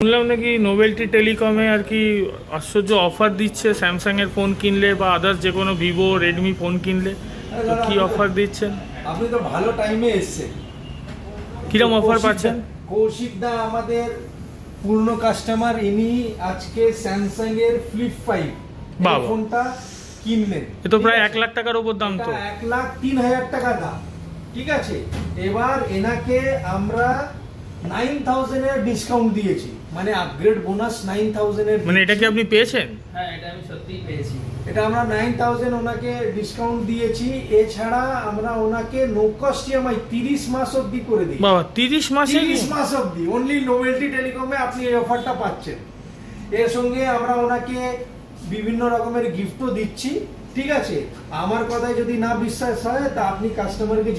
শুনলাম নাকি নোবেলটি টেলিকমে আর কি আশ্চর্য অফার দিচ্ছে স্যামসাংয়ের ফোন কিনলে বা আদার্স যে কোনো ভিভো রেডমি ফোন কিনলে, তো কি অফার দিচ্ছেন? আপনি তো ভালো টাইমে এসেছেন। কিরম অফার পাচ্ছেন? কৌশিক দা আমাদের পূর্ণ কাস্টমার, ইনি আজকে স্যামসাং এর ফ্লিপ 5 বাবা। ফোনটা কিনলেন। এ তো প্রায় 1 লাখ টাকার উপর দাম তো। 1,03,000 টাকা দাম, ঠিক আছে। এবার এনাকে আমরা 9,000 এর ডিসকাউন্ট দিয়েছি, মানে আপগ্রেড বোনাস 9,000 এর। মানে এটা কি আপনি পেয়েছেন? হ্যাঁ, এটা আমি সত্যিই পেয়েছি। এটা আমরা 9,000 ওনাকে ডিসকাউন্ট দিয়েছি। এছাড়া আমরা ওনাকে নো কস্ট ইএমআই 30 মাস অবধি করে দিই। বাবা, 30 মাসে? 30 মাস অবধি অনলি নোবেলটি টেলিকমে আপনি এই অফারটা পাচ্ছেন। এর সঙ্গে আমরা ওনাকে বিভিন্ন রকমের গিফটও দিচ্ছি, ঠিক আছে। আমার কথায় যদি না বিশ্বাস হয় তা আপনি কাস্টমারকে